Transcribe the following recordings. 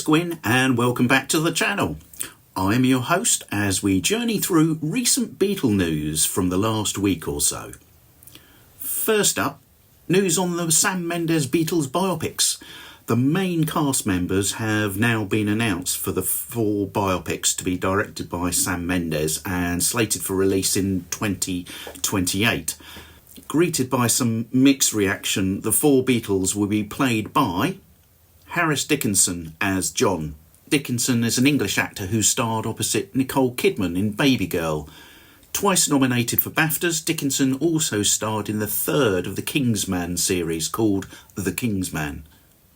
Gwyn and welcome back to the channel. I'm your host as we journey through recent Beatle news from the last week or so. First up, news on the Sam Mendes Beatles biopics. The main cast members have now been announced for the 4 biopics to be directed by Sam Mendes and slated for release in 2028. Greeted by some mixed reaction, the 4 Beatles will be played by Harris Dickinson as John. Dickinson is an English actor who starred opposite Nicole Kidman in Baby Girl. Twice nominated for BAFTAs, Dickinson also starred in the 3rd of the Kingsman series called The Kingsman.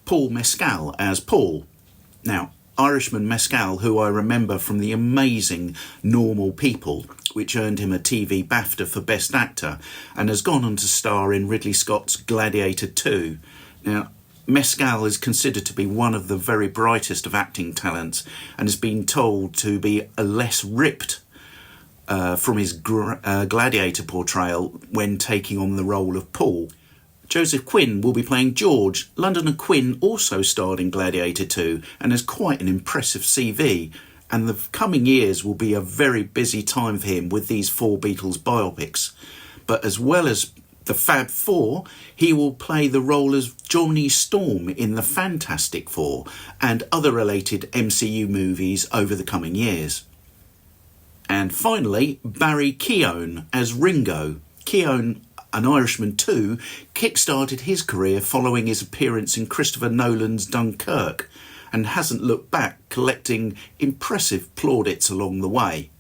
Paul Mescal as Paul. Now, Irishman Mescal, who I remember from the amazing Normal People, which earned him a TV BAFTA for Best Actor, and has gone on to star in Ridley Scott's Gladiator II. Now, Mescal is considered to be one of the very brightest of acting talents and has been told to be less ripped from his gladiator portrayal when taking on the role of Paul. Joseph Quinn will be playing George. London and Quinn also starred in Gladiator II and has quite an impressive CV, and the coming years will be a very busy time for him with these 4 Beatles biopics. But as well as the Fab Four, he will play the role as Johnny Storm in the Fantastic Four and other related MCU movies over the coming years. And finally, Barry Keoghan as Ringo. Keoghan, an Irishman too, kick-started his career following his appearance in Christopher Nolan's Dunkirk and hasn't looked back, collecting impressive plaudits along the way.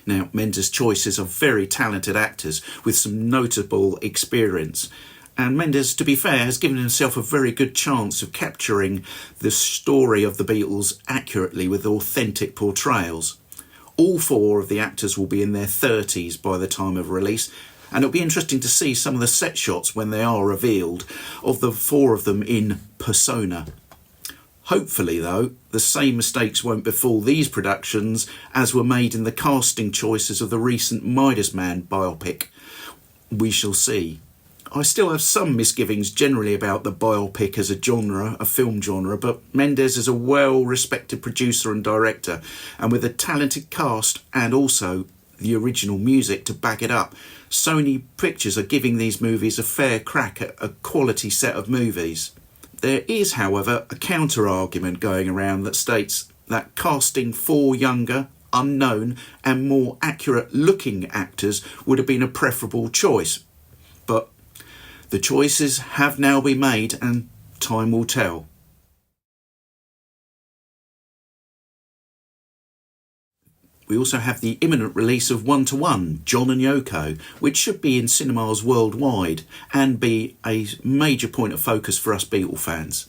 Now, Mendes' choices are very talented actors with some notable experience, and Mendes, to be fair, has given himself a very good chance of capturing the story of the Beatles accurately with authentic portrayals. All 4 of the actors will be in their 30s by the time of release, and it'll be interesting to see some of the set shots when they are revealed of the 4 of them in persona. Hopefully, though, the same mistakes won't befall these productions as were made in the casting choices of the recent Midas Man biopic. We shall see. I still have some misgivings generally about the biopic as a genre, a film genre, but Mendes is a well-respected producer and director, and with a talented cast and also the original music to back it up, Sony Pictures are giving these movies a fair crack at a quality set of movies. There is, however, a counter-argument going around that states that casting 4 younger, unknown and more accurate-looking actors would have been a preferable choice. But the choices have now been made and time will tell. We also have the imminent release of 1:1, John and Yoko, which should be in cinemas worldwide and be a major point of focus for us Beatle fans.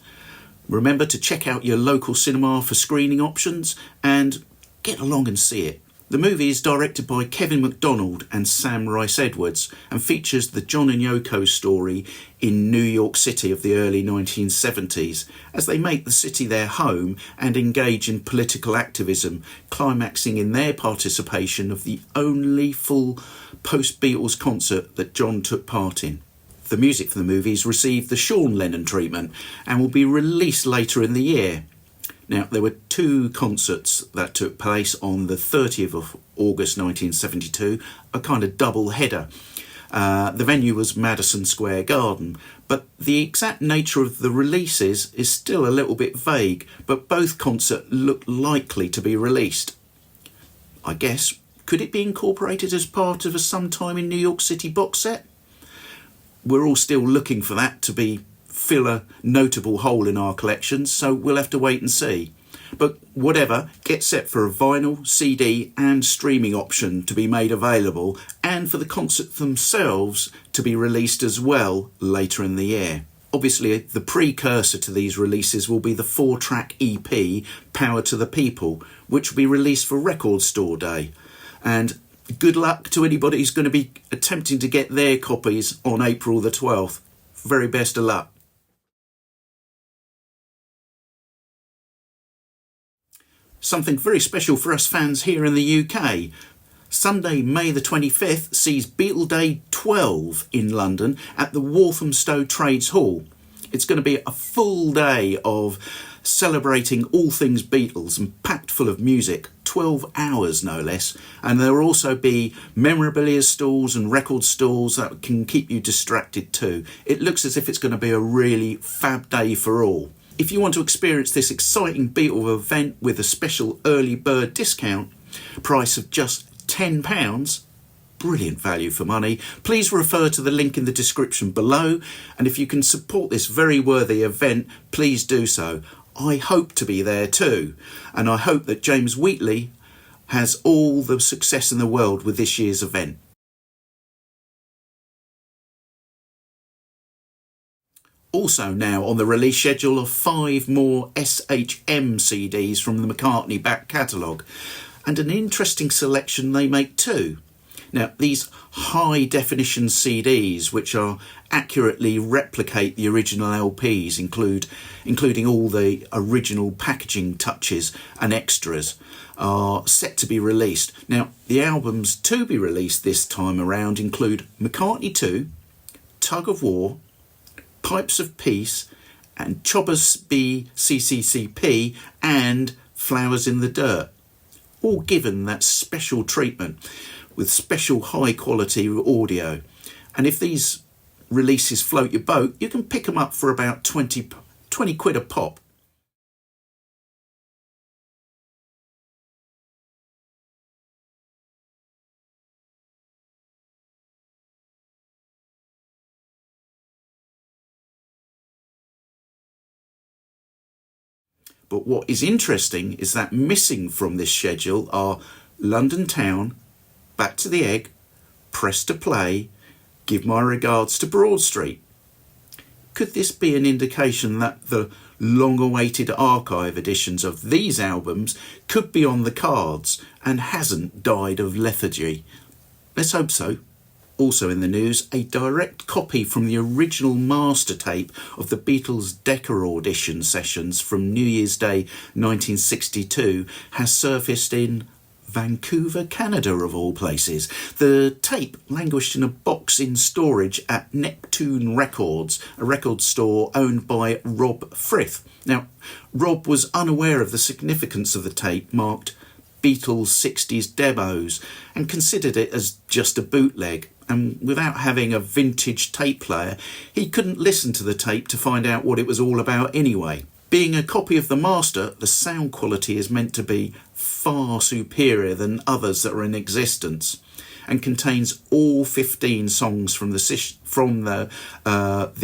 Remember to check out your local cinema for screening options and get along and see it. The movie is directed by Kevin MacDonald and Sam Rice-Edwards and features the John and Yoko story in New York City of the early 1970s as they make the city their home and engage in political activism, climaxing in their participation of the only full post-Beatles concert that John took part in. The music for the movies received the Sean Lennon treatment and will be released later in the year. Now, there were 2 concerts that took place on the 30th of August 1972, a kind of double header. The venue was Madison Square Garden, but the exact nature of the releases is still a little bit vague, but both concerts look likely to be released. I guess, could it be incorporated as part of a Sometime in New York City box set? We're all still looking for that to fill a notable hole in our collections, so we'll have to wait and see. But whatever, get set for a vinyl, CD and streaming option to be made available, and for the concerts themselves to be released as well later in the year. Obviously, the precursor to these releases will be the 4-track EP, Power to the People, which will be released for Record Store Day. And good luck to anybody who's going to be attempting to get their copies on April the 12th. Very best of luck. Something very special for us fans here in the UK. Sunday, May the 25th sees Beatle Day XII in London at the Walthamstow Trades Hall. It's going to be a full day of celebrating all things Beatles and packed full of music, 12 hours no less. And there will also be memorabilia stalls and record stalls that can keep you distracted too. It looks as if it's going to be a really fab day for all. If you want to experience this exciting Beatle event with a special early bird discount price of just £10, brilliant value for money, please refer to the link in the description below. And if you can support this very worthy event, please do so. I hope to be there too, and I hope that James Wheatley has all the success in the world with this year's event. Also now on the release schedule are 5 more SHM CDs from the McCartney back catalogue, and an interesting selection they make too. Now, these high-definition CDs, which are accurately replicate the original LPs, including all the original packaging touches and extras, are set to be released. Now, the albums to be released this time around include McCartney 2, Tug of War, Pipes of Peace, and Chobbers B CCCP, and Flowers in the Dirt, all given that special treatment with special high quality audio. And if these releases float your boat, you can pick them up for about 20 quid a pop. But what is interesting is that missing from this schedule are London Town, Back to the Egg, Press to Play, Give My Regards to Broad Street. Could this be an indication that the long-awaited archive editions of these albums could be on the cards and hasn't died of lethargy? Let's hope so. Also in the news, a direct copy from the original master tape of the Beatles Decca audition sessions from New Year's Day 1962 has surfaced in Vancouver, Canada of all places. The tape languished in a box in storage at Neptune Records, a record store owned by Rob Frith. Now, Rob was unaware of the significance of the tape marked Beatles 60s demos and considered it as just a bootleg. And without having a vintage tape player, he couldn't listen to the tape to find out what it was all about anyway. Being a copy of the master, the sound quality is meant to be far superior than others that are in existence, and contains all 15 songs from the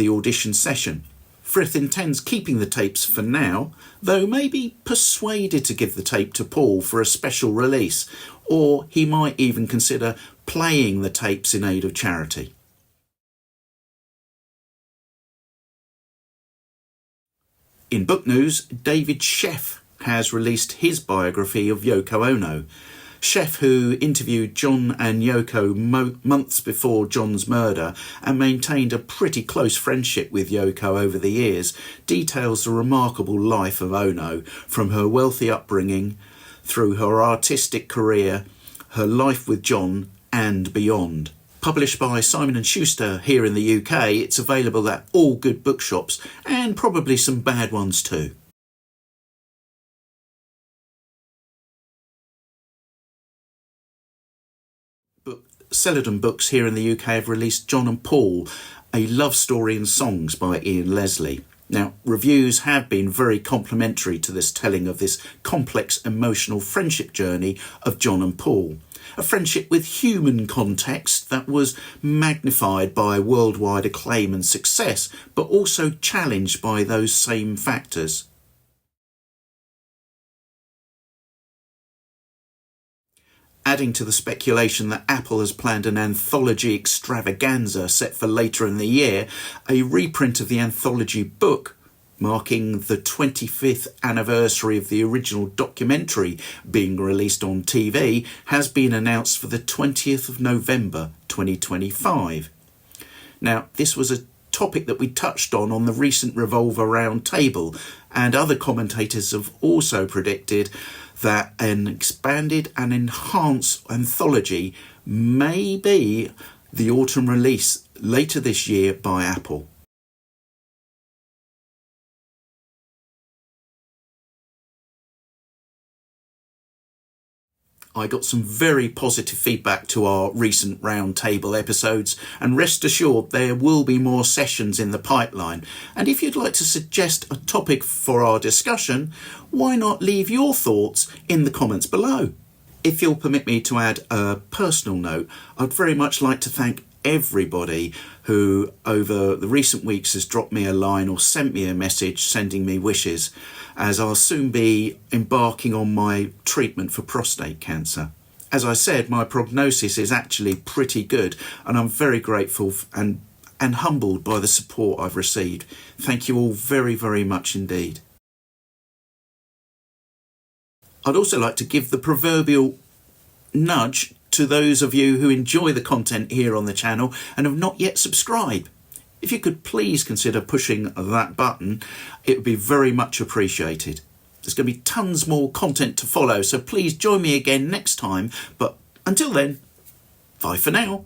audition session. Frith intends keeping the tapes for now, though may be persuaded to give the tape to Paul for a special release, or he might even consider playing the tapes in aid of charity. In book news, David Sheff has released his biography of Yoko Ono. Sheff, who interviewed John and Yoko months before John's murder and maintained a pretty close friendship with Yoko over the years, details the remarkable life of Ono, from her wealthy upbringing, through her artistic career, her life with John and beyond. Published by Simon & Schuster here in the UK, it's available at all good bookshops and probably some bad ones too. Celadon Books here in the UK have released John and Paul, A Love Story in Songs by Ian Leslie. Now, reviews have been very complimentary to this telling of this complex emotional friendship journey of John and Paul. A friendship with human context that was magnified by worldwide acclaim and success, but also challenged by those same factors. Adding to the speculation that Apple has planned an anthology extravaganza set for later in the year, a reprint of the anthology book, marking the 25th anniversary of the original documentary being released on TV, has been announced for the 20th of November 2025. Now, this was a topic that we touched on the recent Revolver Round Table, and other commentators have also predicted that an expanded and enhanced anthology may be the autumn release later this year by Apple. I got some very positive feedback to our recent roundtable episodes, and rest assured there will be more sessions in the pipeline. And if you'd like to suggest a topic for our discussion, why not leave your thoughts in the comments below? If you'll permit me to add a personal note, I'd very much like to thank everybody who over the recent weeks has dropped me a line or sent me a message sending me wishes, as I'll soon be embarking on my treatment for prostate cancer. As I said, my prognosis is actually pretty good, and I'm very grateful and humbled by the support I've received. Thank you all very, very much indeed. I'd also like to give the proverbial nudge to those of you who enjoy the content here on the channel and have not yet subscribed. If you could please consider pushing that button, it would be very much appreciated. There's going to be tons more content to follow, so please join me again next time. But until then, bye for now.